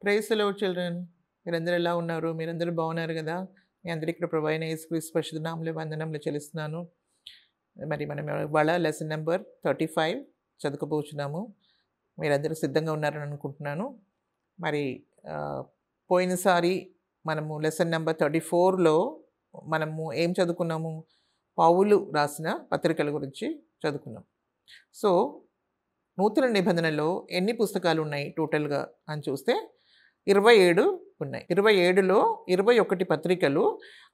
Praise the lord children. మీరందరూ ఎలా ఉన్నారు? మీరందరూ బాగున్నారు గదా! మీ అందరికీ ఇక్కడ ప్రభు అయిన యేసుక్రీస్తు పరిశుద్ధ నామములో వందనములు చెల్లిస్తున్నాను. మరి మనం ఇవాళ లెసన్ నంబర్ 35 చదువుకోబోతున్నాము. మీరందరూ సిద్ధంగా ఉన్నారని అనుకుంటున్నాను. మరి పోయినసారి మనము లెసన్ నంబర్ 34లో మనము ఏం చదువుకున్నాము? పౌలు రాసిన పత్రికల గురించి చదువుకున్నాం. సో, నూతన నిబంధనలో ఎన్ని పుస్తకాలు ఉన్నాయి టోటల్‌గా అని చూస్తే 27 ఉన్నాయి. 27లో 21 పత్రికలు.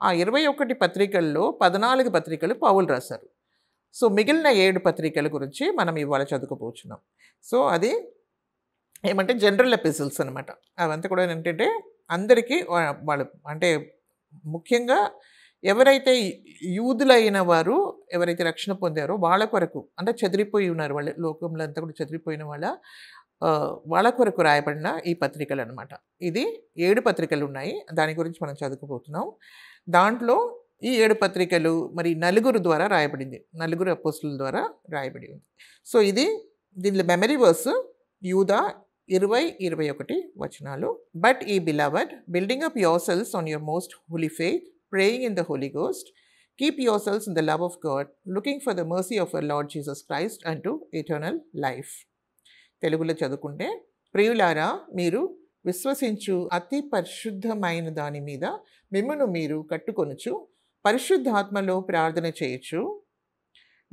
ఆ 21 పత్రికల్లో 14 పత్రికలు పౌలు రాశారు. సో, మిగిలిన 7 పత్రికల గురించి మనం ఇవాళ చదువుకోబోతున్నాం. సో, అది ఏమంటే జనరల్ ఎపిసిల్స్ అనమాట. అవంతా కూడా ఏంటంటే అందరికీ వాళ్ళు అంటే ముఖ్యంగా ఎవరైతే యూదులైన వారు ఎవరైతే రక్షణ పొందారో వాళ్ళ కొరకు అంటే చెదిరిపోయి ఉన్నారు, వాళ్ళు లోకంలో అంతా కూడా చెదిరిపోయిన వాళ్ళ కొరకు రాయబడిన ఈ పత్రికలు అనమాట. ఇది 7 పత్రికలు ఉన్నాయి. దాని గురించి మనం చదువుకోబోతున్నాం. దాంట్లో ఈ 7 పత్రికలు మరి నలుగురు ద్వారా రాయబడింది. నలుగురు అపోస్తుల ద్వారా రాయబడి ఉంది. సో, ఇది దీనిలో మెమరీ వర్స్ యూదా 20-21 వచనాలు. బట్ ఈ beloved building up your cells on your most Holi faith, praying in the Holy Ghost, keep yourselves in the love of God, looking for the mercy of our Lord Jesus Christ unto eternal life. తెలుగులో చదువుకుంటే, ప్రియులారా మీరు విశ్వసించు అతి పరిశుద్ధమైన దాని మీద మిమ్మును మీరు కట్టుకొనుచు పరిశుద్ధాత్మలో ప్రార్థన చేయొచ్చు.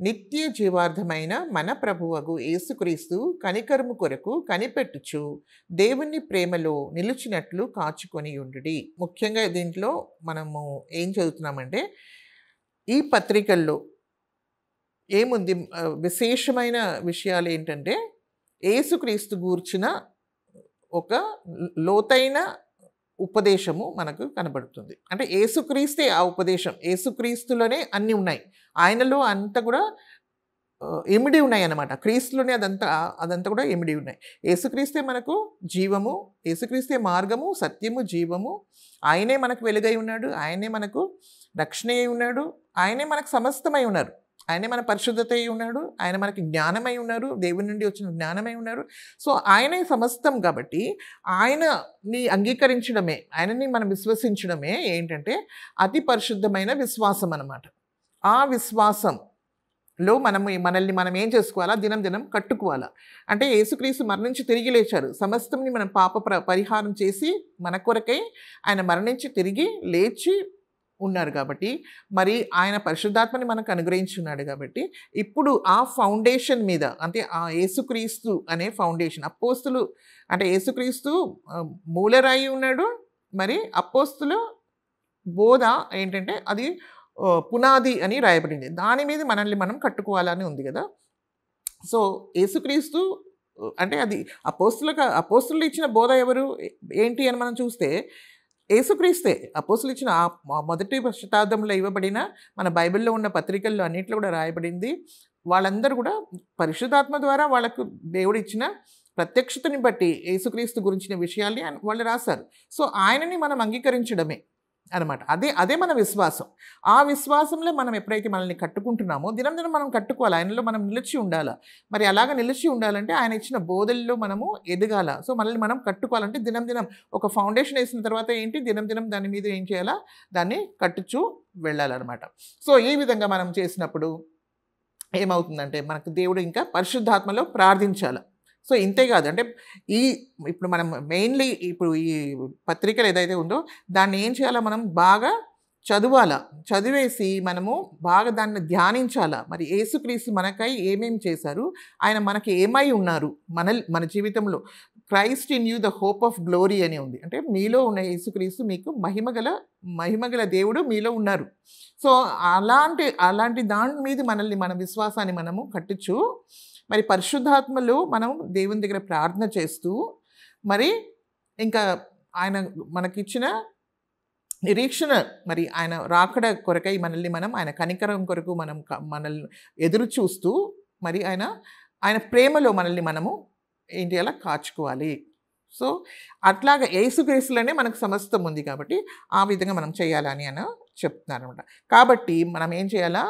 నిత్య జీవార్థమైన మన ప్రభువగు యేసుక్రీస్తు కనికరము కొరకు కనిపెట్టుచు దేవుని ప్రేమలో నిలిచినట్లు కాచుకొని ఉండుడి. ముఖ్యంగా దీంట్లో మనము ఏం చదువుతున్నామంటే ఈ పత్రికల్లో ఏముంది, విశేషమైన విషయాలు ఏంటంటే యేసుక్రీస్తు గూర్చిన ఒక లోతైన ఉపదేశము మనకు కనబడుతుంది. అంటే యేసుక్రీస్తే ఆ ఉపదేశం, యేసుక్రీస్తులోనే అన్నీ ఉన్నాయి. ఆయనలో అంతా కూడా ఇమిడి ఉన్నాయి అన్నమాట. క్రీస్తులోనే అదంతా కూడా ఇమిడి ఉన్నాయి. యేసుక్రీస్తే మనకు జీవము, యేసుక్రీస్తే మార్గము, సత్యము, జీవము. ఆయనే మనకు వెలుగై ఉన్నాడు, ఆయనే మనకు రక్షణ అయి ఉన్నాడు, ఆయనే మనకు సమస్తమై ఉన్నారు, ఆయనే మన పరిశుద్ధత అయి ఉన్నాడు, ఆయన మనకి జ్ఞానమై ఉన్నారు, దేవుని నుండి వచ్చిన జ్ఞానమై ఉన్నారు. సో, ఆయనే సమస్తం కాబట్టి ఆయనని అంగీకరించడమే, ఆయనని మనం విశ్వసించడమే ఏంటంటే అతి పరిశుద్ధమైన విశ్వాసం అన్నమాట. ఆ విశ్వాసంలో మనల్ని మనం ఏం చేసుకోవాలా? దినం దినం కట్టుకోవాలా. అంటే యేసుక్రీస్తు మరణించి తిరిగి లేచారు. సమస్తంని మనం పరిహారం చేసి మన కొరకై ఆయన మరణించి తిరిగి లేచి ఉన్నారు కాబట్టి, మరి ఆయన పరిశుద్ధాత్మని మనకు అనుగ్రహించున్నాడు కాబట్టి, ఇప్పుడు ఆ ఫౌండేషన్ మీద అంటే ఆ యేసుక్రీస్తు అనే ఫౌండేషన్, అపోస్తులు అంటే యేసుక్రీస్తు మూలరాయి ఉన్నాడు, మరి అపోస్తులు బోధ ఏంటంటే అది పునాది అని రాయబడింది. దాని మీద మనల్ని మనం కట్టుకోవాలని ఉంది కదా. సో, యేసుక్రీస్తు అంటే అది అపోస్తులు ఇచ్చిన బోధ ఎవరు ఏంటి అని మనం చూస్తే యేసుక్రీస్తే. అపోస్తులు ఇచ్చిన మొదటి శతాబ్దంలో ఇవ్వబడిన మన బైబిల్లో ఉన్న పత్రికల్లో అన్నింటిలో కూడా రాయబడింది. వాళ్ళందరూ కూడా పరిశుద్ధాత్మ ద్వారా వాళ్ళకు దేవుడు ఇచ్చిన ప్రత్యక్షతని బట్టి యేసుక్రీస్తు గురించిన విషయాల్ని వాళ్ళు రాశారు. సో, ఆయనని మనం అంగీకరించడమే అనమాట. అదే మన విశ్వాసం. ఆ విశ్వాసంలో మనం ఎప్పుడైతే మనల్ని కట్టుకుంటున్నామో దినం దినం మనం కట్టుకోవాలి, ఆయనలో మనం నిలిచి ఉండాలి. మరి అలాగ నిలిచి ఉండాలంటే ఆయన ఇచ్చిన బోధల్లో మనము ఎదగాల. సో, మనల్ని మనం కట్టుకోవాలంటే దినం దినం ఒక ఫౌండేషన్ వేసిన తర్వాత ఏంటి, దినం దినం దాని మీద ఏం చేయాలా, దాన్ని కట్టుచూ వెళ్ళాలన్నమాట. సో, ఈ విధంగా మనం చేసినప్పుడు ఏమవుతుందంటే మనకు దేవుడు ఇంకా పరిశుద్ధాత్మలో ప్రార్థించాలి. సో, ఇంతే కాదు అంటే ఇప్పుడు మనం మెయిన్లీ ఇప్పుడు ఈ పత్రికలు ఏదైతే ఉందో దాన్ని ఏం చేయాలా, మనం బాగా చదవాలా. చదివేసి మనము బాగా దాన్ని ధ్యానించాలా. మరి యేసుక్రీస్తు మనకై ఏమేమి చేశారు, ఆయన మనకి ఏమై ఉన్నారు, మన జీవితంలో Christ in you the hope of glory అని ఉంది. అంటే మీలో ఉన్న యేసుక్రీస్తు మీకు మహిమగల దేవుడు మీలో ఉన్నారు. సో, అలాంటి దాని మీద మన విశ్వాసాన్ని మనము కట్టుచు మరి పరిశుద్ధాత్మలో మనం దేవుని దగ్గర ప్రార్థన చేస్తూ మరి ఇంకా ఆయన మనకిచ్చిన నిరీక్షణ, మరి ఆయన రాకడ కొరకై ఆయన కనికరం కొరకు మనల్ని ఎదురు చూస్తూ మరి ఆయన ప్రేమలో మనల్ని మనము ఏంటి అలా కాచుకోవాలి. సో, అట్లాగా యేసుక్రీస్తులోనే మనకు సమస్తం ఉంది కాబట్టి ఆ విధంగా మనం చేయాలని చెప్తున్నారు అనమాట. కాబట్టి మనం ఏం చేయాలా,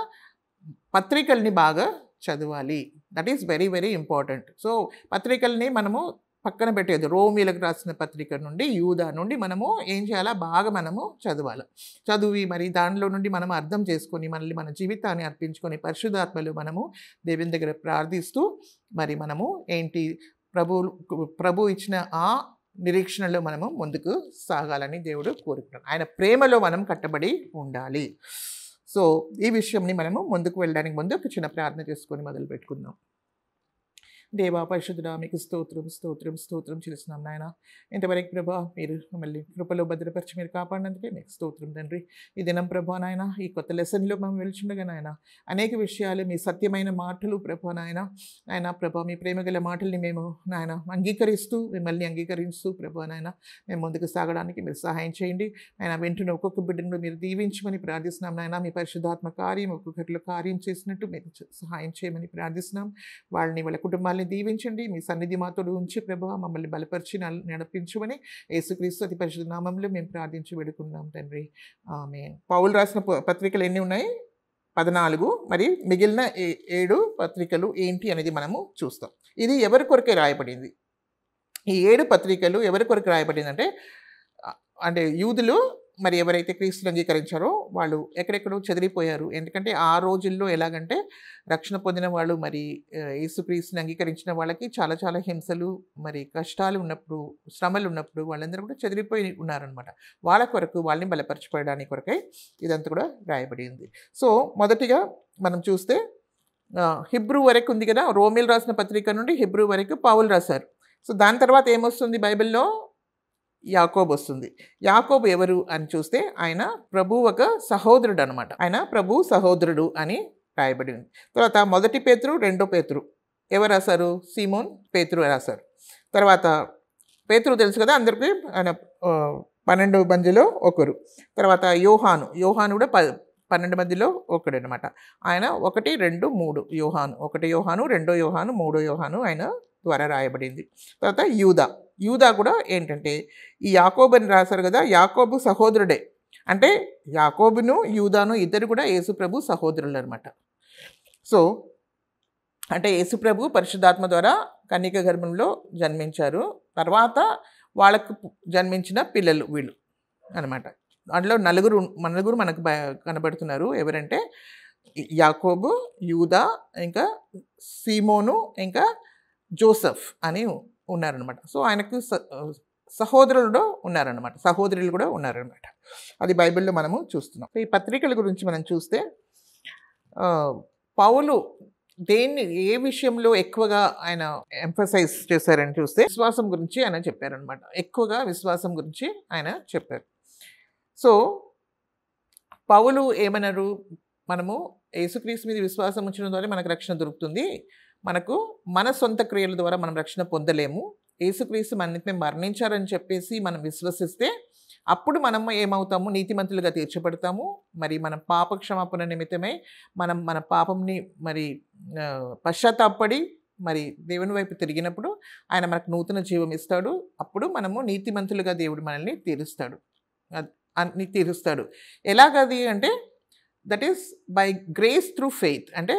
పత్రికల్ని బాగా చదవాలి. That is very very important. So, పత్రికల్ని మనము పక్కన పెట్టేది. రోమీలకు రాసిన పత్రిక నుండి, యూదా నుండి మనము ఏం చేయాలా? బాగా మనము చదవాలి. చదివి మరి దానిలో నుండి మనం అర్థం చేసుకొని మనల్ని మన జీవితాన్ని అర్పించుకొని పరిశుద్ధాత్మలో మనము దేవుని దగ్గర ప్రార్థిస్తూ మరి మనము ఏంటి ప్రభు ఇచ్చిన ఆ నిరీక్షణలో మనము ముందుకు సాగాలని దేవుడు కోరుకుంటున్నాడు. ఆయన ప్రేమలో మనం కట్టబడి ఉండాలి. సో ఈ విషయంని మనము ముందుకు వెళ్ళడానికి ముందు ఒక చిన్న ప్రార్థన చేసుకొని మొదలు పెట్టుకుందాం. దేవా పరిశుద్ధుడా, మీకు స్తోత్రం స్తోత్రం స్తోత్రం చేస్తున్నాం నాయన. ఇంతవరకు ప్రభా మీరు మమ్మల్ని కృపలో భద్రపరిచి మీరు కాపాడినందుకే మీకు స్తోత్రం తండ్రి. ఈ దినం ప్రభా నాయన, ఈ కొత్త లెసన్లో మేము వెళ్తుండగా నాయన అనేక విషయాలు మీ సత్యమైన మాటలు ప్రభా నాయన ప్రభా మీ ప్రేమగల మాటల్ని మేము నాయన అంగీకరిస్తూ మిమ్మల్ని అంగీకరిస్తూ ప్రభా నాయన మేము ముందుకు సాగడానికి మీరు సహాయం చేయండి. ఆయన వెంటనే ఒక్కొక్క బిడ్డను మీరు దీవించమని ప్రార్థిస్తున్నాం నాయన. మీ పరిశుద్ధాత్మ కార్యం ఒక్కొక్కరిలో కార్యం చేసినట్టు మీరు సహాయం చేయమని ప్రార్థిస్తున్నాం. వాళ్ళని వాళ్ళ కుటుంబాలు దీవించండి. మీ సన్నిధి మాతోడు ఉంచి ప్రభా మమ్మల్ని బలపరిచి నడిపించమని యేసుక్రీస్తు అతి పరిశుద్ధ నామములో మేము ప్రార్థించి వేడుకున్నాం తండ్రి. ఆమేన్. పౌలు రాసిన పత్రికలు ఎన్ని ఉన్నాయి? 14. మరి మిగిలిన 7 పత్రికలు ఏంటి అనేది మనము చూస్తాం. ఇది ఎవరి కొరకే రాయబడింది? ఈ 7 పత్రికలు ఎవరి కొరకు రాయబడిందంటే అంటే యూదులు మరి ఎవరైతే క్రీస్తుని అంగీకరించారో వాళ్ళు ఎక్కడెక్కడో చెదిరిపోయారు. ఎందుకంటే ఆ రోజుల్లో ఎలాగంటే రక్షణ పొందిన వాళ్ళు మరి యేసుక్రీస్తుని అంగీకరించిన వాళ్ళకి చాలా చాలా హింసలు మరి కష్టాలు ఉన్నప్పుడు, శ్రమలు ఉన్నప్పుడు వాళ్ళందరూ కూడా చెదిరిపోయి ఉన్నారనమాట. వాళ్ళ కొరకు వాళ్ళని బలపరచబడడానికి కొరకై ఇదంతా కూడా రాయబడి ఉంది. సో మొదటిగా మనం చూస్తే హిబ్రూ వరకు ఉంది కదా. రోమీలు రాసిన పత్రిక నుండి హిబ్రూ వరకు పౌలు రాశారు. సో దాని తర్వాత ఏమొస్తుంది బైబిల్లో? యాకోబు వస్తుంది. యాకోబు ఎవరు అని చూస్తే ఆయన ప్రభు ఒక సహోదరుడు అనమాట. ఆయన ప్రభు సహోదరుడు అని రాయబడి ఉంది. తర్వాత 1 పేతురు 2 పేతురు ఎవరు రాశారు? సీమోన్ పేతురు రాశారు. తర్వాత పేతురు తెలుసు కదా అందరికీ, ఆయన 12 మందిలో ఒకరు. తర్వాత యోహాను కూడా 12 మందిలో ఒకడనమాట. ఆయన 1, 2, 3 యోహాను, 1 యోహాను, 2 యోహాను, 3 యోహాను ఆయన ద్వారా రాయబడింది. తర్వాత యూదా కూడా ఏంటంటే ఈ యాకోబుని రాశారు కదా, యాకోబు సహోదరుడే. అంటే యాకోబును యూదాను ఇద్దరు కూడా యేసుప్రభు సహోదరులు అనమాట. సో అంటే యేసుప్రభు పరిశుద్ధాత్మ ద్వారా కన్యక గర్భంలో జన్మించారు. తర్వాత వాళ్ళకు జన్మించిన పిల్లలు వీళ్ళు అనమాట. అందులో నలుగురు మనకు కనబడుతున్నారు. ఎవరంటే యాకోబు, యూదా, ఇంకా సీమోను, ఇంకా జోసెఫ్ అని ఉన్నారనమాట. సో ఆయనకు సహోదరులు ఉన్నారనమాట, సహోదరులు కూడా ఉన్నారనమాట. అది బైబిల్లో మనము చూస్తున్నాం. ఈ పత్రికల గురించి మనం చూస్తే పౌలు ఏ విషయంలో ఎక్కువగా ఆయన ఎంఫసైజ్ చేశారని చూస్తే విశ్వాసం గురించి ఆయన చెప్పారనమాట. ఎక్కువగా విశ్వాసం గురించి ఆయన చెప్పారు. సో పౌలు ఏమన్నారు? మనము యేసుక్రీస్తు మీద విశ్వాసం ఉంచడం ద్వారా మనకు రక్షణ దొరుకుతుంది. మనకు మన సొంత క్రియల ద్వారా మనం రక్షణ పొందలేము. యేసుక్రీస్తు మనకి మరణించారని చెప్పేసి మనం విశ్వసిస్తే అప్పుడు మనము ఏమవుతాము? నీతిమంతులుగా తీర్చబడతాము. మరి మన పాప క్షమాపణ నిమిత్తమై మన పాపంని మరి పశ్చాత్తాపడి మరి దేవుని వైపు తిరిగినప్పుడు ఆయన మనకు నూతన జీవం ఇస్తాడు. అప్పుడు మనము నీతిమంతులుగా దేవుడు మనల్ని తీరుస్తాడు. ఎలాగది అంటే that is by grace through faith. అంటే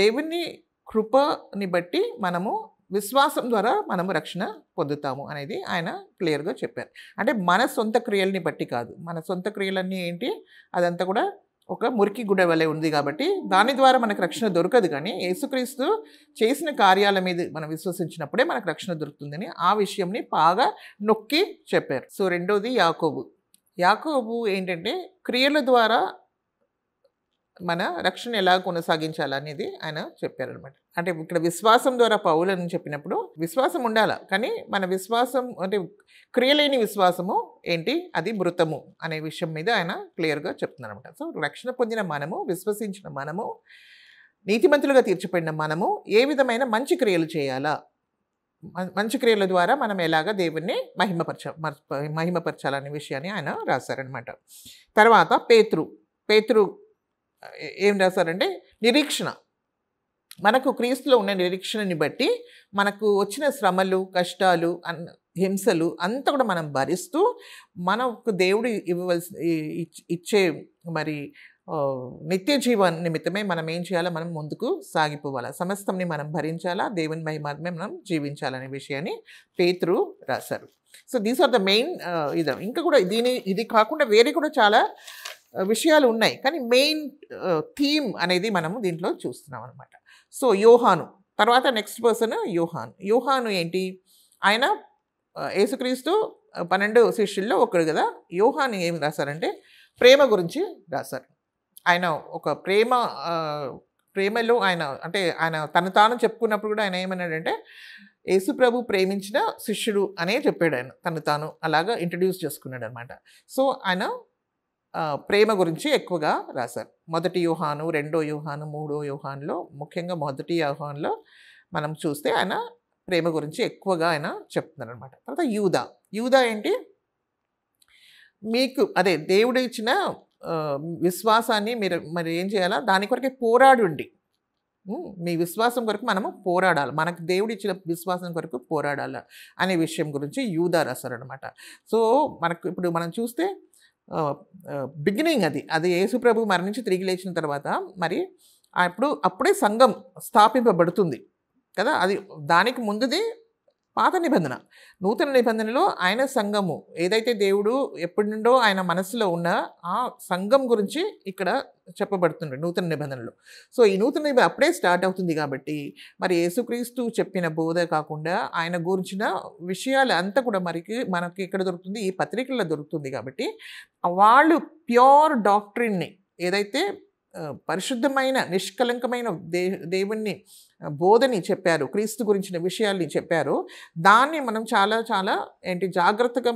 దేవుని కృపని బట్టి మనము విశ్వాసం ద్వారా మనము రక్షణ పొందుతాము అనేది ఆయన క్లియర్గా చెప్పారు. అంటే మన సొంత క్రియల్ని బట్టి కాదు. మన సొంత క్రియలన్నీ ఏంటి? అదంతా కూడా ఒక మురికి గుడ్డ వలె ఉంది కాబట్టి దాని ద్వారా మనకు రక్షణ దొరకదు. కానీ యేసుక్రీస్తు చేసిన కార్యాల మీద మనం విశ్వసించినప్పుడే మనకు రక్షణ దొరుకుతుందని ఆ విషయంని బాగా నొక్కి చెప్పారు. సో రెండోది యాకోబు ఏంటంటే క్రియల ద్వారా మన రక్షణ ఎలా కొనసాగించాలనేది ఆయన చెప్పారనమాట. అంటే ఇక్కడ విశ్వాసం ద్వారా పౌలని చెప్పినప్పుడు విశ్వాసం ఉండాలా, కానీ మన విశ్వాసం అంటే క్రియలేని విశ్వాసము ఏంటి? అది మృతము అనే విషయం మీద ఆయన క్లియర్గా చెప్తున్నారు అనమాట. సో రక్షణ పొందిన మనము, విశ్వసించిన మనము, నీతిమంతులుగా తీర్చిపడిన మనము ఏ విధమైన మంచి క్రియలు చేయాలా, మంచి క్రియల ద్వారా మనం ఎలాగ దేవుణ్ణి మహిమపరచాలనే విషయాన్ని ఆయన రాశారనమాట. తర్వాత పేతురు ఏం రాశారంటే నిరీక్షణ. మనకు క్రీస్తులో ఉన్న నిరీక్షణని బట్టి మనకు వచ్చిన శ్రమలు, కష్టాలు, హింసలు అంతా కూడా మనం భరిస్తూ మనకు దేవుడు ఇచ్చే మరి నిత్య జీవన్ నిమిత్తమే మనం ఏం చేయాలా, మనం ముందుకు సాగిపోవాలా, సమస్తంని మనం భరించాలా, దేవుని మహిమాత్మే మనం జీవించాలనే విషయాన్ని పేతురు రాశారు. So these are the main ఇంకా కూడా ఇది కాకుండా వేరే కూడా చాలా విషయాలు ఉన్నాయి, కానీ మెయిన్ థీమ్ అనేది మనము దీంట్లో చూస్తున్నాం అనమాట. సో యోహాను తర్వాత నెక్స్ట్ పర్సన్ యోహాను ఏంటి, ఆయన యేసుక్రీస్తు 12 శిష్యుల్లో ఒకడు కదా. యోహాను ఏం రాశారంటే ప్రేమ గురించి రాశారు. ఆయన ఒక ప్రేమలో ఆయన అంటే ఆయన తను తాను చెప్పుకున్నప్పుడు కూడా ఆయన ఏమన్నాడంటే యేసు ప్రభు ప్రేమించిన శిష్యుడు అనే చెప్పాడు. ఆయన తను తాను అలాగా ఇంట్రడ్యూస్ చేసుకున్నాడు అనమాట. సో ఆయన ప్రేమ గురించి ఎక్కువగా రాశారు. 1 యోహాను, 2 యోహాను, 3 యోహానులో, ముఖ్యంగా 1 యోహానులో మనం చూస్తే ఆయన ప్రేమ గురించి ఎక్కువగా ఆయన చెప్తున్నారు అనమాట. తర్వాత యూదా ఏంటి, మీకు అదే దేవుడు ఇచ్చిన విశ్వాసాన్ని మీరు మరి ఏం చేయాలా, దాని కొరకే పోరాడుండి, మీ విశ్వాసం కొరకు మనము పోరాడాలి, మనకు దేవుడు ఇచ్చిన విశ్వాసం కొరకు పోరాడాలి అనే విషయం గురించి యూదా రాశారనమాట. సో మనకు ఇప్పుడు మనం చూస్తే బిగినింగ్ అది యేసు ప్రభు మరణించి తిరిగి లేచిన తర్వాత మరి అప్పుడే సంఘం స్థాపింపబడుతుంది కదా. అది దానికి ముందుది పాత నిబంధన. నూతన నిబంధనలో ఆయన సంఘము ఏదైతే దేవుడు ఎప్పటి నుండో ఆయన మనసులో ఉన్న ఆ సంఘం గురించి ఇక్కడ చెప్పబడుతుంది నూతన నిబంధనలో. సో ఈ నూతన నిబంధన అప్పుడే స్టార్ట్ అవుతుంది కాబట్టి మరి యేసుక్రీస్తు చెప్పిన బోధ కాకుండా ఆయన గురించిన విషయాలు అంతా కూడా మనకి ఇక్కడ దొరుకుతుంది, ఈ పత్రికల్లో దొరుకుతుంది. కాబట్టి వాళ్ళు ప్యూర్ డాక్ట్రిన్ని ఏదైతే పరిశుద్ధమైన నిష్కలంకమైన దేవుణ్ణి బోధని చెప్పారు, క్రీస్తు గురించిన విషయాల్ని చెప్పారు, దాన్ని మనం చాలా చాలా జాగ్రత్తగా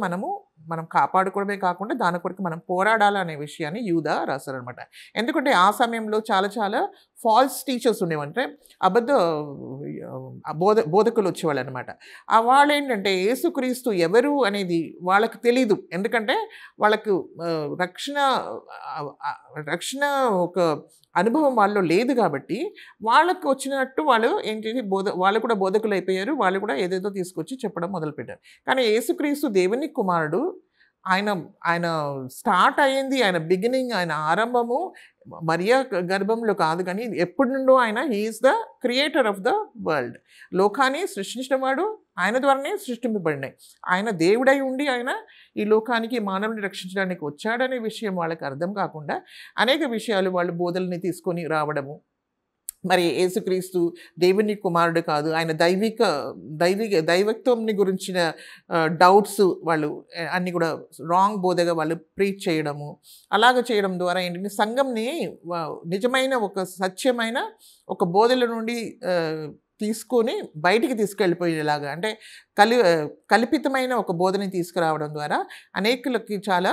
మనం కాపాడుకోవడమే కాకుండా దాని కొరకు మనం పోరాడాలనే విషయాన్ని యూదా రాశారనమాట. ఎందుకంటే ఆ సమయంలో చాలా చాలా ఫాల్స్ టీచర్స్ ఉండేవంటే బోధకులు వచ్చేవాళ్ళు అనమాట. వాళ్ళు ఏంటంటే యేసుక్రీస్తు ఎవరు అనేది వాళ్ళకి తెలీదు. ఎందుకంటే వాళ్ళకు రక్షణ ఒక అనుభవం వాళ్ళలో లేదు కాబట్టి వాళ్ళకు వచ్చినట్టు వాళ్ళు వాళ్ళు కూడా బోధకులు అయిపోయారు. వాళ్ళు కూడా ఏదేదో తీసుకొచ్చి చెప్పడం మొదలుపెట్టారు. కానీ యేసుక్రీస్తు దేవుని కుమారుడు, ఆయన స్టార్ట్ అయ్యింది, ఆయన బిగినింగ్, ఆయన ఆరంభము మరియా గర్భంలో కాదు, కానీ ఎప్పటి నుండో ఆయన he is the creator of the world. లోకాన్ని సృష్టించిన వాడు ఆయన ద్వారానే సృష్టింపబడినాయి. ఆయన దేవుడై ఉండి ఆయన ఈ లోకానికి మానవుని రక్షించడానికి వచ్చాడనే విషయం వాళ్ళకి అర్థం కాకుండా అనేక విషయాలు వాళ్ళు బోధల్ని తీసుకొని రావడము, మరి యేసుక్రీస్తు దేవుని కుమారుడు కాదు, ఆయన దైవత్వంని గురించిన డౌట్స్ వాళ్ళు అన్నీ కూడా రాంగ్ బోధగా వాళ్ళు ప్రీచ్ చేయడము, అలాగ చేయడం ద్వారా ఏంటంటే సంఘంని నిజమైన ఒక సత్యమైన ఒక బోధల నుండి తీసుకొని బయటికి తీసుకెళ్ళిపోయేలాగా అంటే కల్పితమైన ఒక బోధని తీసుకురావడం ద్వారా అనేకులకి చాలా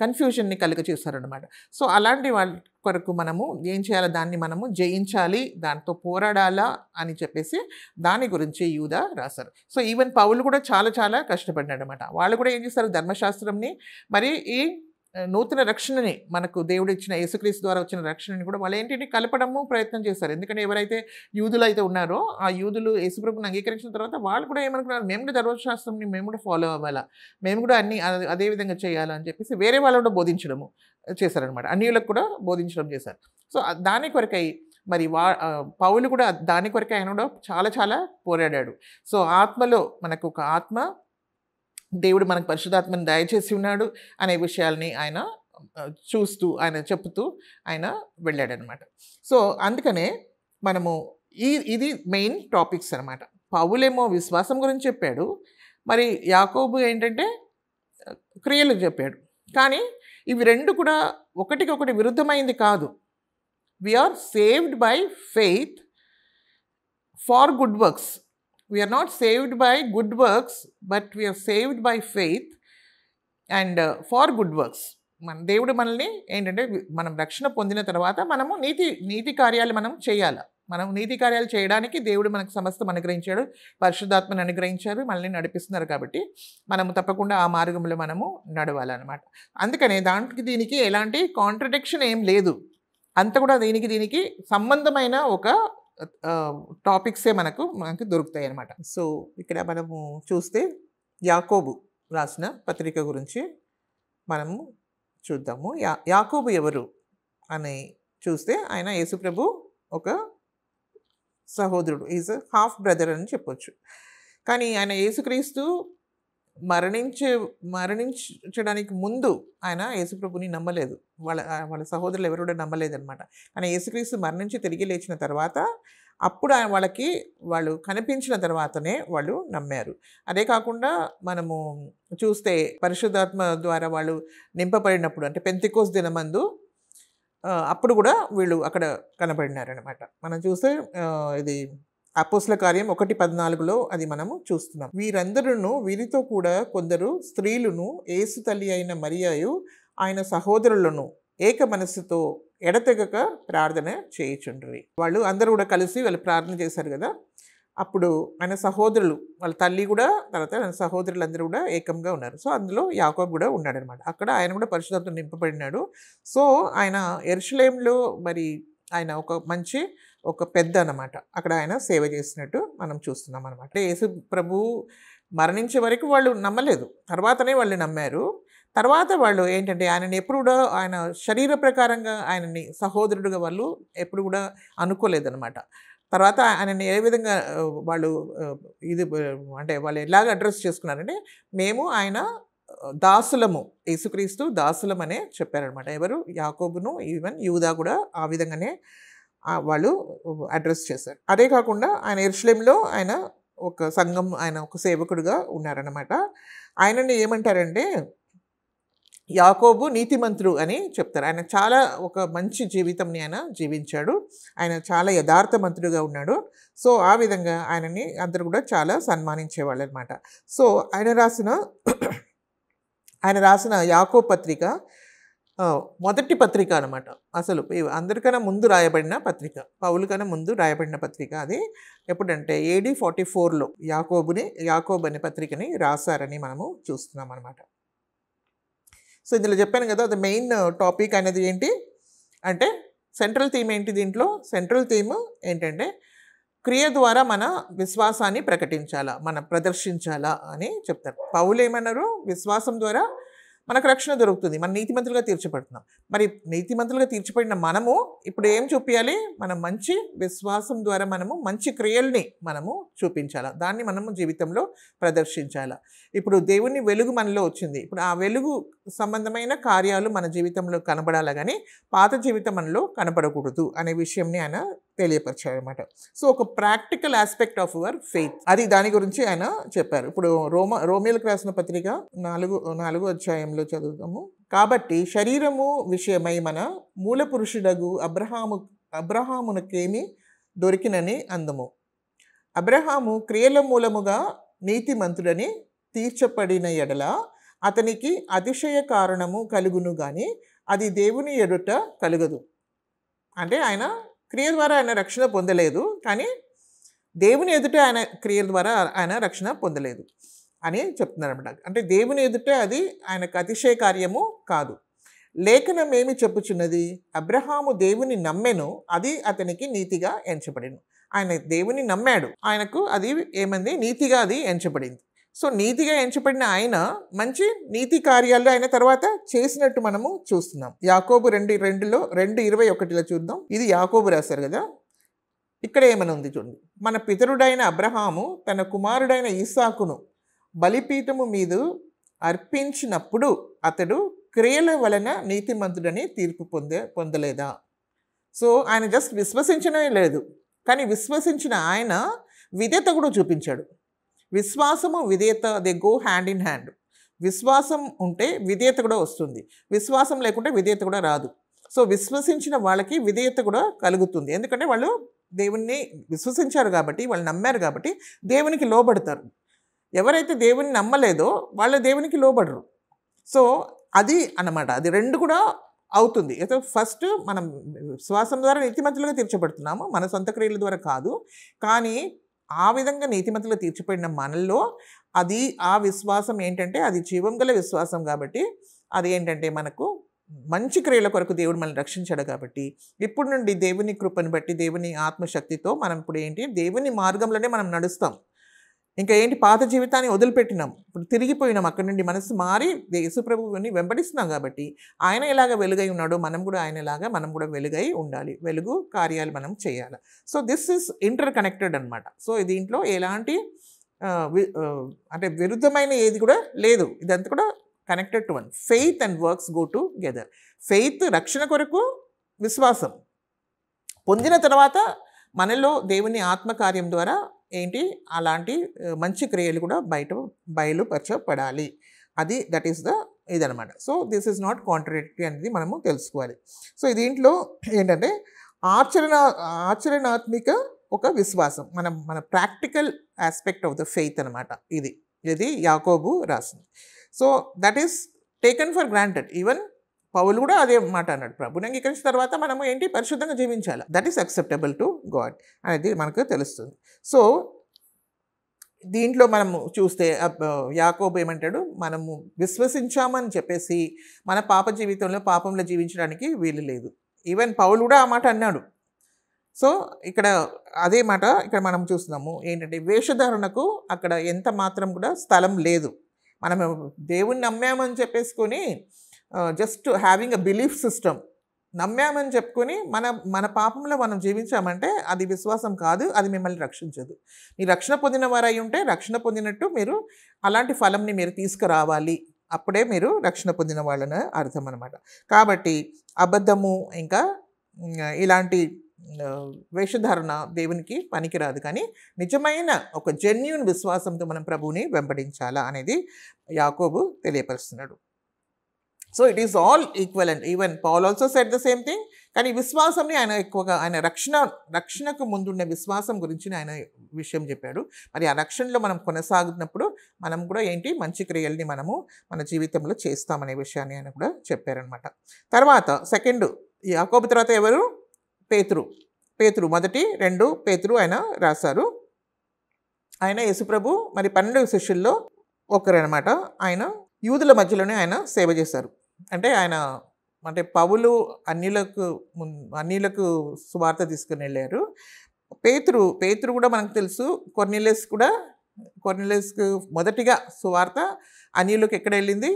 కన్ఫ్యూజన్ని చేస్తారనమాట. సో అలాంటి వాళ్ళ కొరకు మనము ఏం చేయాలి, దాన్ని మనము జయించాలి, దాంతో పోరాడాలా అని చెప్పేసి దాని గురించి యూదా రాశారు. సో ఈవెన్ పౌలు కూడా చాలా చాలా కష్టపడ్డాడు అనమాట. వాళ్ళు కూడా ఏం చేస్తారు, ధర్మశాస్త్రంని మరి ఈ నూతన రక్షణని మనకు దేవుడు ఇచ్చిన యేసుక్రీస్తు ద్వారా వచ్చిన రక్షణని కూడా వాళ్ళు ఏంటంటే కలపడము ప్రయత్నం చేస్తారు. ఎందుకంటే ఎవరైతే యూదులు అయితే ఉన్నారో ఆ యూదులు యేసుప్రభుని అంగీకరించిన తర్వాత వాళ్ళు కూడా ఏమనుకున్నారు, మేము కూడా ధర్మశాస్త్రంని మేము కూడా ఫాలో అవ్వాలా, మేము కూడా అన్ని అదే విధంగా చేయాలా అని చెప్పేసి వేరే వాళ్ళు కూడా బోధించడము చేశారనమాట. అన్యులకు కూడా బోధించడం చేశారు. సో దాని కొరకై మరి పౌలు కూడా దాని కొరకై ఆయన కూడా చాలా చాలా పోరాడాడు. సో ఆత్మలో మనకు ఒక ఆత్మ దేవుడు మనకు పరిశుద్ధాత్మని దయచేసి ఉన్నాడు అనే విషయాల్ని ఆయన చూస్తూ ఆయన చెప్తూ ఆయన వెళ్ళాడనమాట. సో అందుకనే మనము ఇది మెయిన్ టాపిక్స్ అనమాట. పౌలేమో విశ్వాసం గురించి చెప్పాడు, మరి యాకోబు ఏంటంటే క్రియలు చెప్పాడు. కానీ ఇవి రెండు కూడా ఒకటికొకటి విరుద్ధమైంది కాదు. We are saved by faith for good works. We are not saved by good works, but we are saved by faith and for good works. మన దేవుడు మనల్ని ఏంటంటే మనం రక్షణ పొందిన తర్వాత మనము నీతి కార్యాలు మనం చేయాలి. మనం నీతి కార్యాలు చేయడానికి దేవుడు మనకు సమస్తం అనుగ్రహించాడు, పరిశుద్ధాత్మని అనుగ్రహించారు, మనల్ని నడిపిస్తున్నారు. కాబట్టి మనము తప్పకుండా ఆ మార్గంలో మనము నడవాలన్నమాట. అందుకనే దీనికి ఎలాంటి కాంట్రడిక్షన్ ఏం లేదు. అంత కూడా దీనికి సంబంధమైన ఒక టాపిక్సే మనకు దొరుకుతాయి అన్నమాట. సో ఇక్కడ మనము చూస్తే యాకోబు రాసిన పత్రిక గురించి మనము చూద్దాము. యాకోబు ఎవరు అని చూస్తే ఆయన యేసుప్రభు ఒక సహోదరుడు, ఈజ్ హాఫ్ బ్రదర్ అని చెప్పొచ్చు. కానీ ఆయన యేసుక్రీస్తు మరణించడానికి ముందు ఆయన యేసుప్రభుని నమ్మలేదు. వాళ్ళ సహోదరులు ఎవరు కూడా నమ్మలేదనమాట. కానీ యేసుక్రీస్తు మరణించి తిరిగి లేచిన తర్వాత అప్పుడు వాళ్ళు కనిపించిన తర్వాతనే వాళ్ళు నమ్మారు. అదే కాకుండా మనము చూస్తే పరిశుద్ధాత్మ ద్వారా వాళ్ళు నింపబడినప్పుడు, అంటే పెంతెకోస్తు దినమందు అప్పుడు కూడా వీళ్ళు అక్కడ కనబడినారనమాట. మనం చూస్తే ఇది అపోస్తల కార్యం 1:14 అది మనము చూస్తున్నాం. వీరితో కూడా కొందరు స్త్రీలను, యేసు తల్లి అయిన మరియయు ఆయన సహోదరులను ఏక మనస్సుతో ఎడతెగక ప్రార్థన చేయుచుండ్రి. వాళ్ళు అందరూ కూడా కలిసి వాళ్ళు ప్రార్థన చేశారు కదా. అప్పుడు ఆయన సహోదరులు, వాళ్ళ తల్లి కూడా, తర్వాత ఆయన సహోదరులు అందరూ కూడా ఏకంగా ఉన్నారు. సో అందులో యాకోబు కూడా ఉన్నాడు అనమాట. అక్కడ ఆయన కూడా పరిశుద్ధాత్మతో నింపబడినాడు. సో ఆయన యెరూషలేములో మరి ఆయన ఒక పెద్ద అనమాట. అక్కడ ఆయన సేవ చేసినట్టు మనం చూస్తున్నాం అనమాట. యేసు ప్రభు మరణించే వరకు వాళ్ళు నమ్మలేదు, తర్వాతనే వాళ్ళు నమ్మారు. తర్వాత వాళ్ళు ఏంటంటే ఆయనని ఎప్పుడు కూడా ఆయన శరీర ప్రకారంగా ఆయనని సహోదరుడుగా వాళ్ళు ఎప్పుడు కూడా అనుకోలేదన్నమాట. తర్వాత ఆయనని ఏ విధంగా వాళ్ళు అంటే వాళ్ళు ఎలాగ అడ్రస్ చేసుకున్నారంటే, మేము ఆయన దాసులము, యేసుక్రీస్తు దాసులమనే చెప్పారనమాట. ఎవరు? యాకోబును, ఈవెన్ యూదా కూడా ఆ విధంగానే వాళ్ళు అడ్రస్ చేశారు. అదే కాకుండా ఆయన యెరూషలేములో ఆయన ఒక సంఘం, ఆయన ఒక సేవకుడుగా ఉన్నారనమాట. ఆయనని ఏమంటారంటే యాకోబు నీతిమంతుడు అని చెప్తారు. ఆయన చాలా ఒక మంచి జీవితంని ఆయన జీవించాడు. ఆయన చాలా యథార్థమంతుడుగా ఉన్నాడు. సో ఆ విధంగా ఆయనని అందరూ కూడా చాలా సన్మానించేవాళ్ళు అనమాట. సో ఆయన రాసిన యాకోబు పత్రిక మొదటి పత్రిక అనమాట. అసలు అందరికన్నా ముందు రాయబడిన పత్రిక, పౌలు కన్నా ముందు రాయబడిన పత్రిక. అది ఎప్పుడంటే AD 44లో యాకోబు అనే పత్రికని రాశారని మనము చూస్తున్నాం అనమాట. సో ఇందులో చెప్పాను కదా, అది మెయిన్ టాపిక్ అనేది ఏంటి అంటే సెంట్రల్ థీమ్ ఏంటి? దీంట్లో సెంట్రల్ థీమ్ ఏంటంటే క్రియ ద్వారా మన విశ్వాసాన్ని ప్రదర్శించాలా అని చెప్తారు. పౌలు ఏమన్నారు? విశ్వాసం ద్వారా మనకు రక్షణ దొరుకుతుంది, మనం నీతిమంతులుగా తీర్చబడుతున్నాం. మరి నీతిమంతులుగా తీర్చబడిన మనము ఇప్పుడు ఏం చూపించాలి? మనం మంచి విశ్వాసం ద్వారా మనము మంచి క్రియల్ని మనము చూపించాలా, దాన్ని మనము జీవితంలో ప్రదర్శించాలా. ఇప్పుడు దేవుని వెలుగు మనలో వచ్చింది, ఇప్పుడు ఆ వెలుగు సంబంధమైన కార్యాలు మన జీవితంలో కనబడాలి, కానీ పాత జీవితం మనలో కనబడకూడదు అనే విషయంని ఆయన తెలియపరిచారనమాట. సో ఒక practical aspect of your faith, అది దాని గురించి ఆయన చెప్పారు. ఇప్పుడు రోమీయులకు రాసిన పత్రిక 4వ అధ్యాయంలో చదువుతాము. కాబట్టి శరీరము విషయమై మన మూల పురుషుడగు అబ్రహామునకేమి దొరికినని అందము. అబ్రహాము క్రియల మూలముగా నీతిమంతుడని తీర్చబడిన ఎడల అతనికి అతిశయ కారణము కలుగును గాని అది దేవుని ఎదుట కలుగదు. అంటే ఆయన క్రియ ద్వారా ఆయన రక్షణ పొందలేదు, కానీ దేవుని ఎదుట ఆయన క్రియల ద్వారా ఆయన రక్షణ పొందలేదు అని చెప్తున్నారు అనమాట. అంటే దేవుని ఎదుట అది ఆయనకు అతిశయ కార్యము కాదు. లేఖనం ఏమి చెప్పుచున్నది? అబ్రహాము దేవుని నమ్మెను, అది అతనికి నీతిగా ఎంచబడిను. ఆయన దేవుని నమ్మాడు, ఆయనకు అది ఏమంది? నీతిగా అది ఎంచబడింది. సో నీతిగా ఎంచబడిన ఆయన మంచి నీతి కార్యాలు ఆయన తర్వాత చేసినట్టు మనము చూస్తున్నాం. యాకోబు 2:21 చూద్దాం. ఇది యాకోబు రాశారు కదా. ఇక్కడ ఏమని ఉంది చూడండి. మన పితరుడైన అబ్రహాము తన కుమారుడైన ఈసాకును బలిపీఠము మీద అర్పించినప్పుడు అతడు క్రియల వలన నీతిమంతుడని తీర్పు పొందలేదా? సో ఆయన జస్ట్ విశ్వసించనే లేదు, కానీ విశ్వసించిన ఆయన విధేయత కూడా చూపించాడు. విశ్వాసము విధేయత, they go hand in hand. విశ్వాసం ఉంటే విధేయత కూడా వస్తుంది, విశ్వాసం లేకుంటే విధేయత కూడా రాదు. సో విశ్వసించిన వాళ్ళకి విధేయత కూడా కలుగుతుంది, ఎందుకంటే వాళ్ళు దేవుణ్ణి విశ్వసించారు కాబట్టి, వాళ్ళు నమ్మారు కాబట్టి దేవునికి లోబడతారు. ఎవరైతే దేవుని నమ్మలేదో వాళ్ళు దేవునికి లోబడరు. సో అది అన్నమాట, అది రెండు కూడా అవుతుంది. అయితే ఫస్ట్ మనం విశ్వాసం ద్వారా నీతిమంతులుగా తీర్చబడుతున్నాము, మన సొంత క్రియల ద్వారా కాదు. కానీ ఆ విధంగా నీతిమంతులుగా తీర్చిపోయిన మనల్లో అది ఆ విశ్వాసం ఏంటంటే అది జీవం గల విశ్వాసం కాబట్టి, అది ఏంటంటే మనకు మంచి క్రియల కొరకు దేవుడు మనల్ని రక్షించాడు కాబట్టి ఇప్పుడు నుండి దేవుని కృపను బట్టి దేవుని ఆత్మశక్తితో మనం ఇప్పుడు ఏంటి దేవుని మార్గంలోనే మనం నడుస్తాం. ఇంకా ఏంటి, పాత జీవితాన్ని వదిలిపెట్టినాం, ఇప్పుడు తిరిగిపోయినాం, అక్కడి నుండి మనసు మారి యేసుప్రభువుని వెంబడిస్తున్నాం కాబట్టి ఆయన ఎలాగ వెలుగై ఉన్నాడో మనం కూడా ఆయనలాగా మనం కూడా వెలుగై ఉండాలి, వెలుగు కార్యాలు మనం చేయాలి. So this is inter connected అనమాట. సో దీంట్లో ఎలాంటి అంటే విరుద్ధమైన ఏది కూడా లేదు, ఇదంతా కూడా connected to one. Faith and works go together. Faith రక్షణ కొరకు, విశ్వాసం పొందిన తర్వాత మనలో దేవుని ఆత్మకార్యం ద్వారా ఏంటి అలాంటి మంచి క్రియలు కూడా బయలుపరచబడాలి. అది దట్ ఈస్ ఇదనమాట. So this is not contradictory అనేది మనము తెలుసుకోవాలి. సో దీంట్లో ఏంటంటే ఆచరణాత్మిక ఒక విశ్వాసం, మన practical aspect of the faith అనమాట. ఇది యాకోబు రాసింది. So that is taken for granted. Even Paulu కూడా అదే మాట అన్నాడు, ప్రభుని అంగీకరించిన తర్వాత మనము ఏంటి పరిశుద్ధంగా జీవించాలి, that is acceptable to God అనేది మనకు తెలుస్తుంది. సో దీంట్లో మనము చూస్తే యాకోబు ఏమంటాడు, మనము విశ్వసించామని చెప్పేసి మన పాప జీవితంలో పాపంలో జీవించడానికి వీలు లేదు. ఈవెన్ పౌలు కూడా ఆ మాట అన్నాడు. సో ఇక్కడ అదే మాట ఇక్కడ మనం చూస్తున్నాము ఏంటంటే, వేషధారణకు అక్కడ ఎంత మాత్రం కూడా స్థలం లేదు. మనం దేవుణ్ణి నమ్మామని చెప్పేసుకొని just having a belief system, నమ్మామని చెప్పుకొని మన పాపంలో మనం జీవించామంటే అది విశ్వాసం కాదు, అది మిమ్మల్ని రక్షించదు. మీరు రక్షణ పొందిన వారై ఉంటే రక్షణ పొందినట్టు మీరు అలాంటి ఫలంని మీరు తీసుకురావాలి, అప్పుడే మీరు రక్షణ పొందిన వాళ్ళని అర్థం అనమాట. కాబట్టి అబద్ధము ఇంకా ఇలాంటి వేషధారణ దేవునికి పనికిరాదు. కానీ నిజమైన ఒక జెన్యూన్ విశ్వాసంతో మనం ప్రభువుని వెంబడించాలా అనేది యాకోబు తెలియపరుస్తున్నాడు. So it is all equivalent. Even Paul also said the same thing. కానీ విశ్వాసంని ఆయన ఎక్కువగా ఆయన రక్షణకు ముందున్న విశ్వాసం గురించి ఆయన విషయం చెప్పాడు. మరి ఆ రక్షణలో మనం కొనసాగుతున్నప్పుడు మనం కూడా ఏంటి మంచి క్రియల్ని మనము మన జీవితంలో చేస్తామనే విషయాన్ని ఆయన కూడా చెప్పారనమాట. తర్వాత సెకండ్ యాకోబు తర్వాత ఎవరు? పేతురు మొదటి 2 పేతురు ఆయన రాశారు. ఆయన యేసుప్రభు మరి 12 శిష్యుల్లో ఒకరనమాట. ఆయన యూదుల మధ్యలోనే ఆయన సేవ చేశారు. అంటే పౌలు అన్యులకు సువార్త తీసుకుని వెళ్ళారు. పేతురు కూడా మనకు తెలుసు. కొర్నేలియస్కు మొదటిగా సువార్త అన్యులకు ఎక్కడ వెళ్ళింది?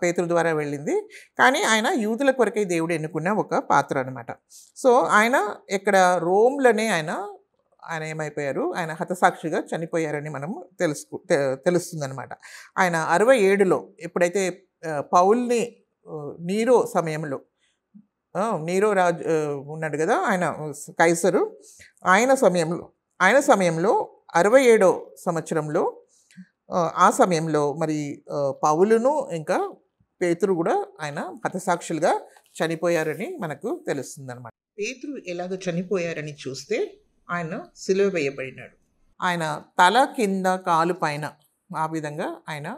పేతురు ద్వారా వెళ్ళింది. కానీ ఆయన యూదుల కొరకై దేవుడు ఎన్నుకున్న ఒక పాత్ర అనమాట. సో ఆయన ఇక్కడ రోమ్లోనే ఆయన ఏమైపోయారు, ఆయన హతసాక్షిగా చనిపోయారని మనము తెలుస్తుందనమాట. ఆయన 67లో ఎప్పుడైతే పౌల్ని నీరో రాజు ఉన్నాడు కదా, ఆయన కైసరు, ఆయన సమయంలో 67వ సంవత్సరంలో ఆ సమయంలో మరి పౌలును ఇంకా పేతురు కూడా ఆయన హతసాక్షులుగా చనిపోయారని మనకు తెలుస్తుందన్నమాట. పేతురు ఎలాగ చనిపోయారని చూస్తే ఆయన సిలువ వేయబడినాడు. ఆయన తల కింద కాలు పైన ఆ విధంగా ఆయన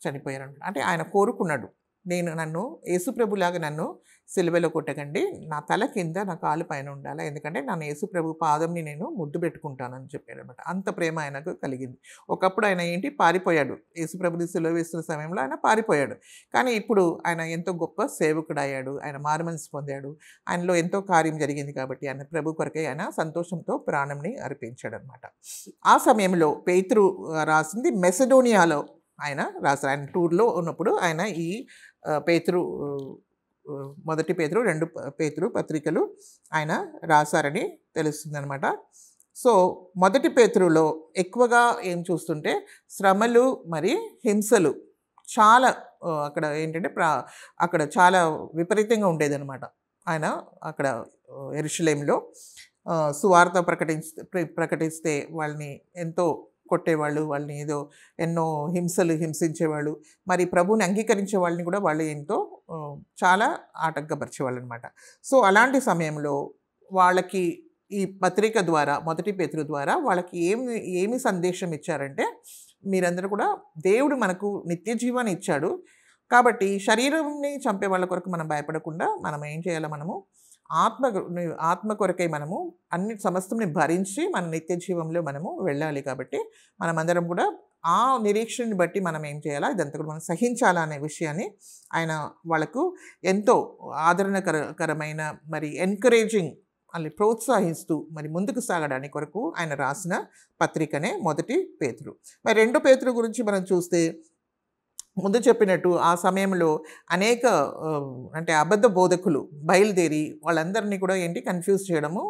చనిపోయారు. అంటే ఆయన కోరుకున్నాడు, నన్ను యేసుప్రభులాగా నన్ను సిలువలో కొట్టకండి, నా తల కింద నా కాలు పైన ఉండాలి, ఎందుకంటే నన్ను యేసుప్రభు పాదంని నేను ముద్దు పెట్టుకుంటానని చెప్పాడు అనమాట. అంత ప్రేమ ఆయనకు కలిగింది. ఒకప్పుడు ఆయన పారిపోయాడు, యేసుప్రభుని సిలువ వేస్తున్న సమయంలో ఆయన పారిపోయాడు. కానీ ఇప్పుడు ఆయన ఎంతో గొప్ప సేవకుడు అయ్యాడు, ఆయన మారుమనసు పొందాడు, ఆయనలో ఎంతో కార్యం జరిగింది కాబట్టి ఆయన ప్రభు కొరకై ఆయన సంతోషంతో ప్రాణంని అర్పించాడు అనమాట. ఆ సమయంలో పేతురు రాసింది మెసడోనియాలో ఆయన రాశారు. ఆయన టూర్లో ఉన్నప్పుడు ఆయన ఈ మొదటి పేతురు 2 పేతురు పత్రికలు ఆయన రాశారని తెలుస్తుంది అనమాట. సో మొదటి పేతురులో ఎక్కువగా ఏం చూస్తుంటే శ్రమలు మరి హింసలు చాలా అక్కడ ఏంటంటే అక్కడ చాలా విపరీతంగా ఉండేదన్నమాట. ఆయన అక్కడ యెరూషలేములో సువార్త ప్రకటిస్తే వాళ్ళని ఎంతో కొట్టేవాళ్ళు, వాళ్ళని ఏదో ఎన్నో హింసించేవాళ్ళు. మరి ప్రభువుని అంగీకరించే వాళ్ళని కూడా వాళ్ళు ఎంతో చాలా ఆటంకపరిచేవాళ్ళు అనమాట. సో అలాంటి సమయంలో వాళ్ళకి ఈ పత్రిక ద్వారా, మొదటి పేతురు ద్వారా వాళ్ళకి ఏమి సందేశం ఇచ్చారంటే, మీరందరూ కూడా దేవుడు మనకు నిత్య జీవాన్ని ఇచ్చాడు కాబట్టి శరీరంని చంపే వాళ్ళ కొరకు మనం భయపడకుండా మనం ఏం చేయాలి, మనము ఆత్మ కొరకై మనము అన్ని సమస్తంని భరించి మన నిత్య జీవంలో మనము వెళ్ళాలి. కాబట్టి మనమందరం కూడా ఆ నిరీక్షణని బట్టి మనం ఏం చేయాలా, ఇదంతా కూడా మనం సహించాలా అనే విషయాన్ని ఆయన వాళ్ళకు ఎంతో ఆదరణకరమైన మరి ఎంకరేజింగ్ వాళ్ళని ప్రోత్సహిస్తూ మరి ముందుకు సాగడానికి కొరకు ఆయన రాసిన పత్రికనే మొదటి పేతురు. మరి రెండో పేతురు గురించి మనం చూస్తే ముందు చెప్పినట్టు ఆ సమయంలో అనేక అంటే అబద్ధ బోధకులు బయలుదేరి వాళ్ళందరినీ కూడా కన్ఫ్యూజ్ చేయడము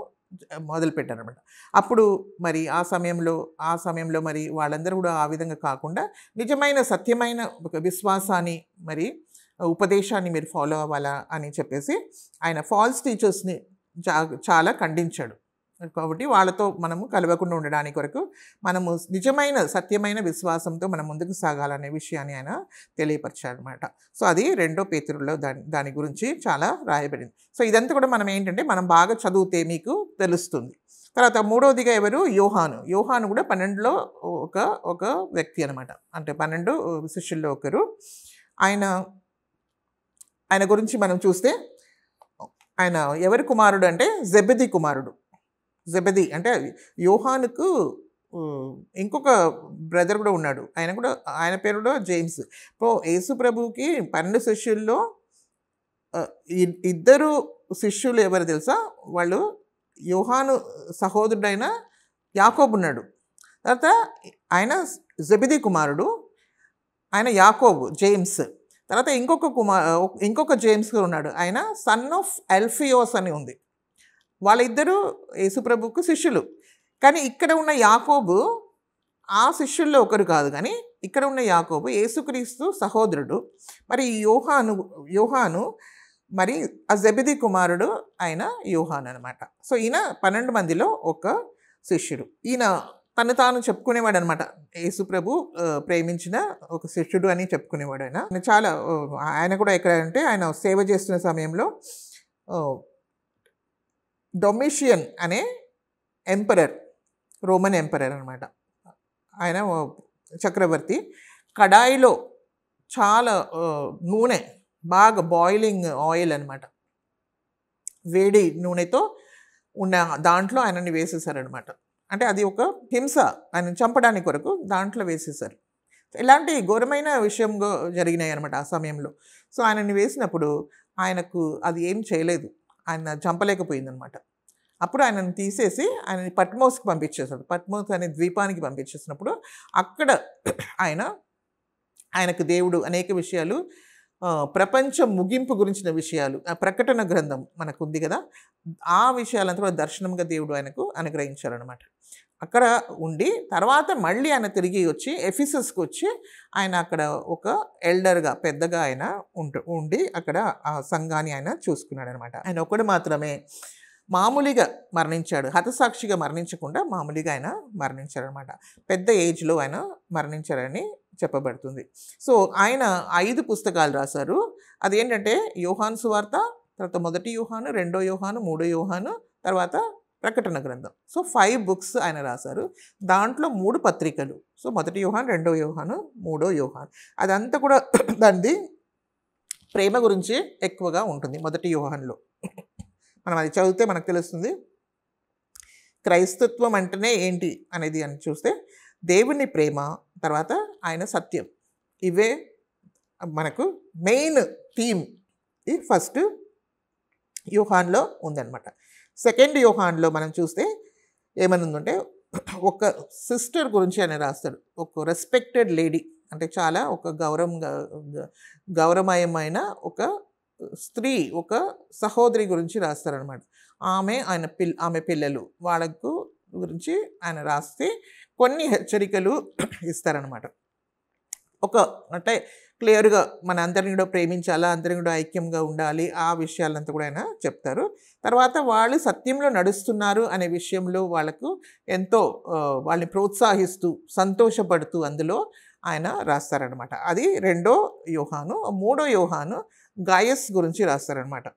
మొదలుపెట్టారనమాట. అప్పుడు మరి ఆ సమయంలో మరి వాళ్ళందరూ కూడా ఆ విధంగా కాకుండా నిజమైన సత్యమైన ఒక విశ్వాసాన్ని మరి ఉపదేశాన్ని మీరు ఫాలో అవ్వాలా అని చెప్పేసి ఆయన ఫాల్స్ టీచర్స్ని చాలా ఖండించాడు. కాబట్టి వాళ్ళతో మనము కలవకుండా ఉండడానికి వరకు మనము నిజమైన సత్యమైన విశ్వాసంతో మనం ముందుకు సాగాలనే విషయాన్ని ఆయన తెలియపరిచారనమాట. సో అది రెండో పేతురులో దాని గురించి చాలా రాయబడింది. సో ఇదంతా కూడా మనం మనం బాగా చదివితే మీకు తెలుస్తుంది. తర్వాత మూడవదిగా ఎవరు? యోహాను కూడా 12లో ఒక వ్యక్తి అనమాట. అంటే 12 శిష్యుల్లో ఒకరు. ఆయన గురించి మనం చూస్తే ఆయన ఎవరి కుమారుడు అంటే జెబెదీ కుమారుడు. జెబెదీ అంటే యోహానుకు ఇంకొక బ్రదర్ కూడా ఉన్నాడు. ఆయన పేరు కూడా జేమ్స్. ఇప్పుడు యేసు ప్రభువుకి 12 శిష్యుల్లో ఇద్దరు శిష్యులు ఎవరు తెలుసా? వాళ్ళు యోహాను సహోదరుడైన యాకోబు ఉన్నాడు. తర్వాత ఆయన జెబెదీ కుమారుడు, ఆయన యాకోబు జేమ్స్. తర్వాత ఇంకొక జేమ్స్ ఉన్నాడు, ఆయన సన్ ఆఫ్ అల్ఫియోస్ అని ఉంది. వాళ్ళిద్దరూ యేసుప్రభువుకు శిష్యులు. కానీ ఇక్కడ ఉన్న యాకోబు ఆ శిష్యుల్లో ఒకరు కాదు, కానీ ఇక్కడ ఉన్న యాకోబు యేసుక్రీస్తు సహోదరుడు. మరి యోహాను మరి ఆ జెబెదీ కుమారుడు ఆయన యోహాను అనమాట. సో ఈయన 12 మందిలో ఒక శిష్యుడు. ఈయన తను తాను చెప్పుకునేవాడు అనమాట, యేసుప్రభు ప్రేమించిన ఒక శిష్యుడు అని చెప్పుకునేవాడు. ఆయన కూడా ఎక్కడ అంటే ఆయన సేవ చేస్తున్న సమయంలో డొమిషియన్ అనే రోమన్ ఎంపరర్ అనమాట, ఆయన చక్రవర్తి కడాయిలో చాలా నూనె, బాగా బాయిలింగ్ ఆయిల్ అనమాట, వేడి నూనెతో ఉన్న దాంట్లో ఆయనని వేసేసారనమాట. అంటే అది ఒక హింస, ఆయన చంపడానికి కొరకు దాంట్లో వేసేసారు. ఇలాంటి ఘోరమైన విషయం జరిగినాయి అనమాట ఆ సమయంలో. సో ఆయనని వేసినప్పుడు ఆయనకు అది ఏం చేయలేదు, ఆయన చంపలేకపోయిందనమాట. అప్పుడు ఆయనను తీసేసి ఆయనని పట్మోస్కి పంపించేశాడు. పట్మోస్ అనే ద్వీపానికి పంపించేసినప్పుడు అక్కడ ఆయనకు దేవుడు అనేక విషయాలు, ప్రపంచ ముగింపు గురించిన విషయాలు, ఆ ప్రకటన గ్రంథం మనకు ఉంది కదా, ఆ విషయాలంతా కూడా దర్శనంగా దేవుడు ఆయనకు అనుగ్రహించారనమాట. అక్కడ ఉండి తర్వాత మళ్ళీ ఆయన తిరిగి వచ్చి ఎఫెసస్కి వచ్చి ఆయన అక్కడ ఒక ఎల్డర్గా పెద్దగా ఆయన ఉండి అక్కడ ఆ సంఘాన్ని ఆయన చూసుకున్నాడు అనమాట. ఆయన ఒకడు మాత్రమే మామూలుగా మరణించాడు, హతసాక్షిగా మరణించకుండా మామూలుగా ఆయన మరణించాడనమాట. పెద్ద ఏజ్లో ఆయన మరణించారని చెప్పబడుతుంది. సో ఆయన 5 పుస్తకాలు రాశారు. అదేంటంటే యోహాను సువార్త, తర్వాత 1 యోహాను, 2 యోహాను, 3 యోహాను, తర్వాత ప్రకటన గ్రంథం. సో 5 బుక్స్ ఆయన రాశారు. దాంట్లో 3 పత్రికలు. సో 1 యోహాను, 2 యోహాను, 3 యోహాను. అదంతా కూడా దానిది ప్రేమ గురించి ఎక్కువగా ఉంటుంది 1 యోహానులో. మనం అది చదివితే మనకు తెలుస్తుంది క్రైస్తత్వం అంటేనే ఏంటి అనేది అని చూస్తే దేవుని ప్రేమ, తర్వాత ఆయన సత్యం, ఇవే మనకు మెయిన్ థీమ్. ఈ ఫస్ట్ యోహాన్లో ఉందన్నమాట. సెకండ్ యోహాన్లో మనం చూస్తే ఏమని ఉందంటే ఒక సిస్టర్ గురించి ఆయన రాస్తాడు. ఒక రెస్పెక్టెడ్ లేడీ, అంటే చాలా ఒక గౌరవమయమైన ఒక స్త్రీ, ఒక సహోదరి గురించి రాస్తారనమాట. ఆమె పిల్లలు వాళ్ళకు గురించి ఆయన రాస్తే కొన్ని హెచ్చరికలు ఇస్తారనమాట. అంటే క్లియర్గా మన అందరిని కూడా ప్రేమించాలా, అందరిని కూడా ఐక్యంగా ఉండాలి, ఆ విషయాలంతా కూడా ఆయన చెప్తారు. తర్వాత వాళ్ళు సత్యంలో నడుస్తున్నారు అనే విషయంలో వాళ్ళకు ఎంతో వాళ్ళని ప్రోత్సహిస్తూ సంతోషపడుతూ అందులో ఆయన రాస్తారనమాట. అది 2 యోహాను. 3 యోహాను గయస్ గురించి రాస్తారనమాట.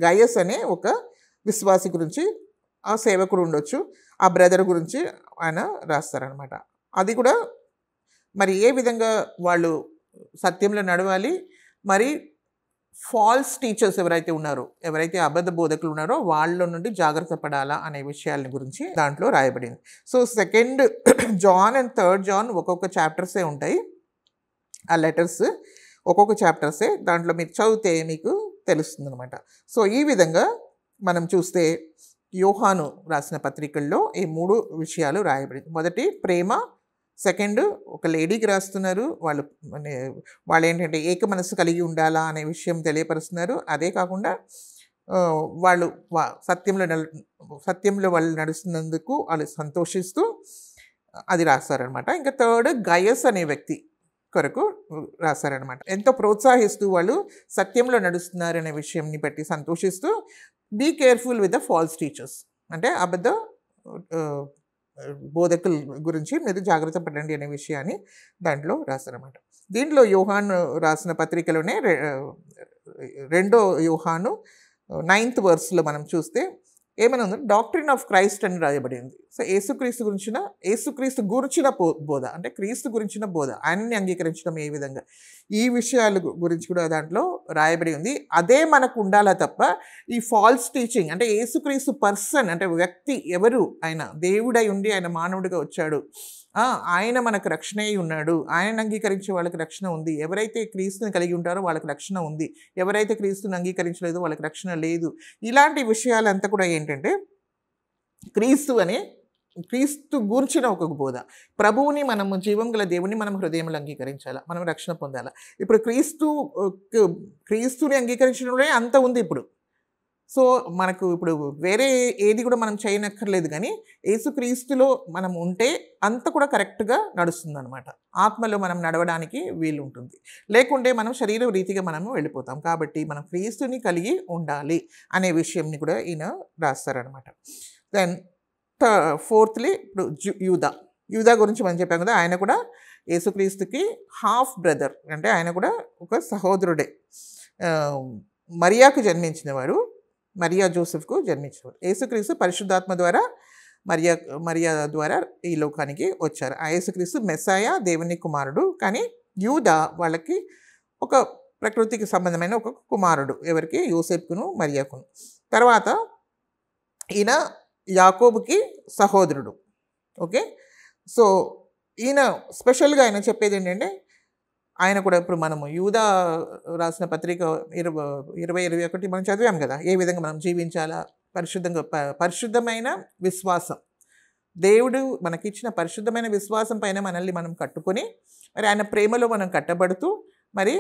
గయస్ అనే ఒక విశ్వాసి గురించి, ఆ సేవకుడు ఉండొచ్చు, ఆ బ్రదర్ గురించి ఆయన రాస్తారనమాట. అది కూడా మరి ఏ విధంగా వాళ్ళు సత్యంలో నడవాలి, మరి ఫాల్స్ టీచర్స్ ఎవరైతే అబద్ధ బోధకులు ఉన్నారో వాళ్ళ నుండి జాగ్రత్త పడాలా అనే విషయాల గురించి దాంట్లో రాయబడింది. సో 2 జాన్ అండ్ 3 జాన్ ఒక్కొక్క చాప్టర్సే ఉంటాయి. ఆ లెటర్స్ ఒక్కొక్క చాప్టర్సే, దాంట్లో మీరు చదివితే మీకు తెలుస్తుంది అనమాట. సో ఈ విధంగా మనం చూస్తే యోహాను రాసిన పత్రికల్లో ఈ 3 విషయాలు రాయబడింది. మొదటి ప్రేమ, సెకండ్ ఒక లేడీకి రాస్తున్నారు. వాళ్ళేంటంటే ఏక మనస్సు కలిగి ఉండాలా అనే విషయం తెలియపరుస్తున్నారు. అదే కాకుండా వాళ్ళు సత్యంలో వాళ్ళు నడుస్తున్నందుకు వాళ్ళు సంతోషిస్తూ అది రాస్తారనమాట. ఇంకా థర్డ్ గయస్ అనే వ్యక్తి కొరకు రాశారనమాట. ఎంతో ప్రోత్సహిస్తూ వాళ్ళు సత్యంలో నడుస్తున్నారనే విషయంని బట్టి సంతోషిస్తూ be careful with the false teachers, అంటే అబద్ధ బోధకుల గురించి మీరు జాగ్రత్త పడండి అనే విషయాన్ని దాంట్లో రాశారనమాట. దీంట్లో యోహాను రాసిన పత్రికలోనే 2 యోహాను 9th verseలో మనం చూస్తే ఏమైనా ఉంది, డాక్ట్రిన్ ఆఫ్ క్రైస్ట్ అని రాయబడింది. సో యేసుక్రీస్తు గురించిన బోధ, అంటే క్రీస్తు గురించిన బోధ, ఆయనని అంగీకరించడం ఏ విధంగా, ఈ విషయాల గురించి కూడా దాంట్లో రాయబడి ఉంది. అదే మనకు ఉండాలా తప్ప ఈ ఫాల్స్ టీచింగ్, అంటే యేసుక్రీస్తు పర్సన్, అంటే వ్యక్తి ఎవరు, ఆయన దేవుడై ఉండి ఆయన మానవుడిగా వచ్చాడు, ఆయన మనకు రక్షణ అయి ఉన్నాడు, ఆయనను అంగీకరించే వాళ్ళకి రక్షణ ఉంది, ఎవరైతే క్రీస్తుని కలిగి ఉంటారో వాళ్ళకి రక్షణ ఉంది, ఎవరైతే క్రీస్తుని అంగీకరించలేదో వాళ్ళకి రక్షణ లేదు. ఇలాంటి విషయాలంతా కూడా ఏంటంటే క్రీస్తు గూర్చిన ఒక బోధ. ప్రభువుని మనము, జీవం గల దేవుని మనం హృదయంలో అంగీకరించాలా, మనం రక్షణ పొందాలా. ఇప్పుడు క్రీస్తుని అంగీకరించడంలో అంత ఉంది ఇప్పుడు. సో మనకు ఇప్పుడు వేరే ఏది కూడా మనం చేయనక్కర్లేదు, కానీ యేసుక్రీస్తులో మనం ఉంటే అంత కూడా కరెక్ట్గా నడుస్తుంది అనమాట. ఆత్మలో మనం నడవడానికి వీలు ఉంటుంది, లేకుంటే మనం శరీర రీతిగా మనము వెళ్ళిపోతాం. కాబట్టి మనం క్రీస్తుని కలిగి ఉండాలి అనే విషయంని కూడా ఈయన రాస్తారనమాట. దెన్ ఫోర్త్లీ ఇప్పుడు యూదా గురించి మనం చెప్పాం కదా, ఆయన కూడా యేసుక్రీస్తుకి హాఫ్ బ్రదర్, అంటే ఆయన కూడా ఒక సహోదరుడే. మరియాకు జన్మించినవాడు, మరియా జోసెఫ్కు జన్మించినవాడు. యేసుక్రీస్తు పరిశుద్ధాత్మ ద్వారా మరియా ద్వారా ఈ లోకానికి వచ్చారు. ఆ యేసుక్రీస్తు మెస్సాయ, దేవుని కుమారుడు. కానీ యూదా వాళ్ళకి ఒక ప్రకృతికి సంబంధమైన ఒక కుమారుడు, ఎవరికి, యోసేపును మరియాకును. తర్వాత ఈయన యాకోబుకి సహోదరుడు. ఓకే, సో ఈయన స్పెషల్గా ఆయన చెప్పేది ఏంటంటే, ఆయన కూడా ఇప్పుడు మనము యూదా రాసిన పత్రిక 20-21 మనం చదివాం కదా, ఏ విధంగా మనం జీవించాలా, పరిశుద్ధమైన విశ్వాసం, దేవుడు మనకిచ్చిన పరిశుద్ధమైన విశ్వాసం పైన మనల్ని మనం కట్టుకొని, మరి ఆయన ప్రేమలో మనం కట్టబడుతూ, మరి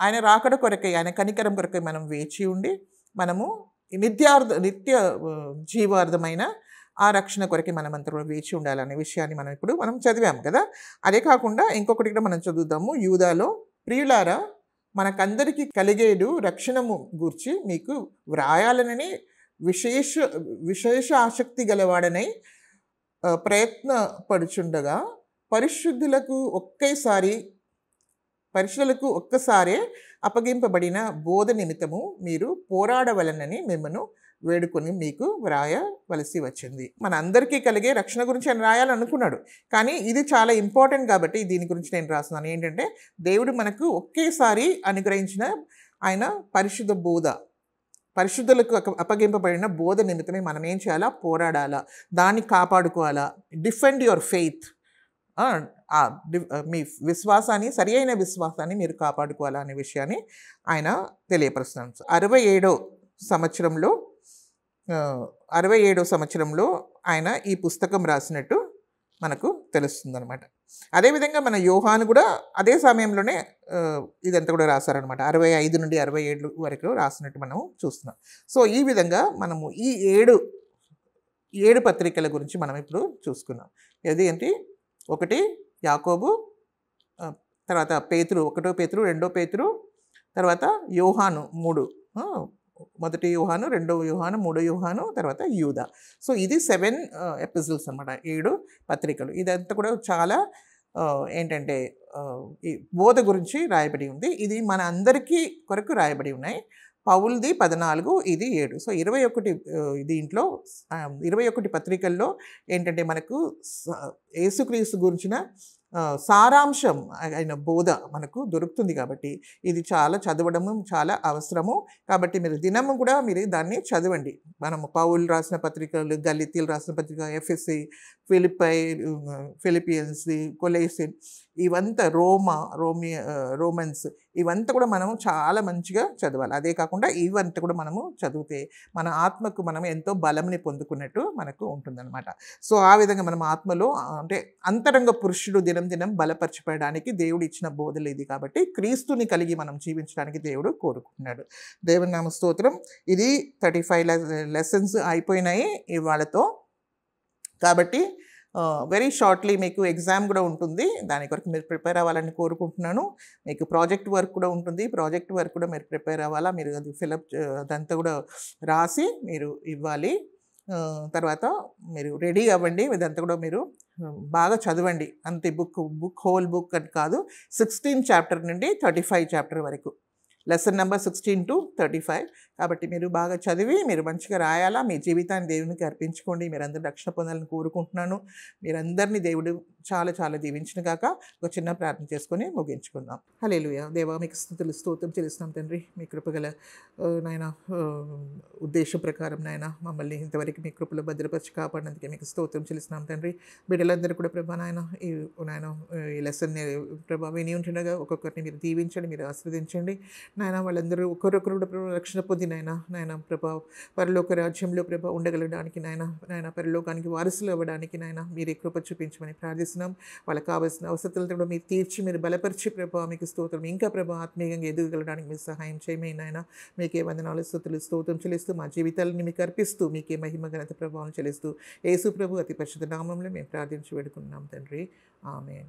ఆయన రాకడ కొరకై, ఆయన కనికరం కొరకై మనం వేచి ఉండి, మనము నిత్య జీవార్థమైన ఆ రక్షణ కొరకే మనమంతా కూడా వేచి ఉండాలనే విషయాన్ని మనం చదివాం కదా. అదే కాకుండా ఇంకొకటి కూడా మనం చదువుదాము. యూదాలో, ప్రియులారా, మనకందరికీ కలిగేడు రక్షణము గూర్చి మీకు వ్రాయాలనని విశేష ఆసక్తి గలవాడనై ప్రయత్నపడుచుండగా పరిశుద్ధులకు ఒక్కసారే అప్పగింపబడిన బోధ నిమిత్తము మీరు పోరాడవలనని మిమ్మను వేడుకొని మీకు వ్రాయవలసి వచ్చింది. మన అందరికీ కలిగే రక్షణ గురించి ఆయన రాయాలనుకున్నాడు, కానీ ఇది చాలా ఇంపార్టెంట్ కాబట్టి దీని గురించి నేను రాస్తున్నాను. ఏంటంటే, దేవుడు మనకు ఒకేసారి అనుగ్రహించిన ఆయన పరిశుద్ధ బోధ, పరిశుద్ధులకు అప్పగింపబడిన బోధ నిమిత్తమే మనం ఏం చేయాలా, పోరాడాలా, దాన్ని కాపాడుకోవాలా. డిఫెండ్ యువర్ ఫెయిత్, మీ విశ్వాసాన్ని, సరి అయిన విశ్వాసాన్ని మీరు కాపాడుకోవాలా అనే విషయాన్ని ఆయన తెలియపరుస్తున్నాను. 67వ సంవత్సరంలో ఆయన ఈ పుస్తకం రాసినట్టు మనకు తెలుస్తుందన్నమాట. అదేవిధంగా మన యోహాను కూడా అదే సమయంలోనే ఇదంతా కూడా రాశారనమాట. 65 నుండి 67 వరకు రాసినట్టు మనం చూస్తున్నాం. సో ఈ విధంగా మనము ఈ 7 పత్రికల గురించి మనం ఇప్పుడు చూసుకున్నాం. ఏంటి, 1 యాకోబు, తర్వాత పేతురు, 1 పేతురు, 2 పేతురు, తర్వాత యోహాను 3, 1 యోహాను, 2 యోహాను, 3 యోహాను, తర్వాత యూదా. సో ఇది 7 ఎపిసోడ్స్ అనమాట, 7 పత్రికలు. ఇదంతా కూడా చాలా ఏంటంటే ఈ బోధ గురించి రాయబడి ఉంది. ఇది మన అందరికీ కొరకు రాయబడి ఉన్నాయి. పౌల్ది 14, ఇది 7. సో 21 దీంట్లో 21 పత్రికల్లో ఏంటంటే మనకు యేసుక్రీస్తు గురించిన సారాంశం అయిన బోధ మనకు దొరుకుతుంది. కాబట్టి ఇది చాలా చదవడము చాలా అవసరము. కాబట్టి మీరు దినము కూడా మీరు దాన్ని చదవండి. మనము పౌలు రాసిన పత్రికలు, గలితీలు రాసిన పత్రిక, ఎఫెసీ, ఫిలిపియన్స్, కొలెసీ, ఇవంతా రోమన్స్ ఇవంతా కూడా మనం చాలా మంచిగా చదవాలి. అదే కాకుండా ఇవంతా కూడా మనము చదివితే మన ఆత్మకు మనం ఎంతో బలంని పొందుకున్నట్టు మనకు ఉంటుందన్నమాట. సో ఆ విధంగా మనం ఆత్మలో అంటే అంతరంగ పురుషుడు దినం దినం బలపరచబడడానికి దేవుడు ఇచ్చిన బోధలు ఇది. కాబట్టి క్రీస్తుని కలిగి మనం జీవించడానికి దేవుడు కోరుకుంటున్నాడు. దేవుని నామ స్తోత్రం. ఇది 35 లెసన్స్ అయిపోయినాయి ఇవాళతో. కాబట్టి వెరీ షార్ట్లీ మీకు ఎగ్జామ్ కూడా ఉంటుంది. దాని కొరకు మీరు ప్రిపేర్ అవ్వాలని కోరుకుంటున్నాను. మీకు ప్రాజెక్ట్ వర్క్ కూడా ఉంటుంది. ప్రాజెక్ట్ వర్క్ కూడా మీరు ప్రిపేర్ అవ్వాలా. మీరు అది అదంతా కూడా రాసి మీరు ఇవ్వాలి. తర్వాత మీరు రెడీ అవ్వండి. ఇదంతా కూడా మీరు బాగా చదవండి. అంతే హోల్ బుక్ అని కాదు. 16 చాప్టర్ నుండి 35 చాప్టర్ వరకు. Lesson number 16 to 35. కాబట్టి మీరు బాగా చదివి మీరు మంచిగా రాయాలా. మీ జీవితాన్ని దేవునికి అర్పించుకోండి. మీరందరూ రక్షణ పొందాలని కోరుకుంటున్నాను. మీరందరినీ దేవుడు చాలా చాలా దీవించిన గాక. ఒక చిన్న ప్రార్థన చేసుకొని ముగించుకుందాం. హల్లెలూయా. దేవా మీకు స్తుతులు స్తోత్రం చెల్లిస్తున్నాం తండ్రి. మీ కృపగల నాయన ఉద్దేశం ప్రకారం నాయన మమ్మల్ని ఇంతవరకు మీ కృపలో భద్రపరిచి కాపాడినందుకే మీకు స్తోత్రం చెల్లిస్తున్నాం తండ్రి. బిడ్డలందరూ కూడా ప్రభా నాయన ఈ లెసన్ని ప్రభా విని ఉంటుండగా ఒక్కొక్కరిని మీరు దీవించండి, మీరు ఆస్వాదించండి నాయన. వాళ్ళందరూ ఒకరొకరు రక్షణ పొంది నాయన ప్రభా పరలోక రాజ్యంలో ప్రభా ఉండగలడానికి నాయన పరలోకానికి వారసులు అవ్వడానికి నాయన మీరు కృప చూపించమని ప్రార్థిస్తున్నాం. వాళ్ళకి కావాల్సిన అవసరాలతో కూడా మీరు తీర్చి మీరు బలపరిచి ప్రభా మీకు స్తోత్రం. ఇంకా ప్రభా ఆత్మీయంగా ఎదుగలడానికి మీరు సహాయం చేయమని నాయన. మీకే వందనాలు స్తుతులు స్తోత్రం చెల్లిస్తూ మా జీవితాలని మీకు అర్పిస్తూ మీకే మహిమ ఘనత ప్రభావం చెల్లిస్తూ యేసు ప్రభు అతి పరిశుద్ధ నామంలో మేము ప్రార్థించి వేడుకున్నాం తండ్రి. ఆమేన్.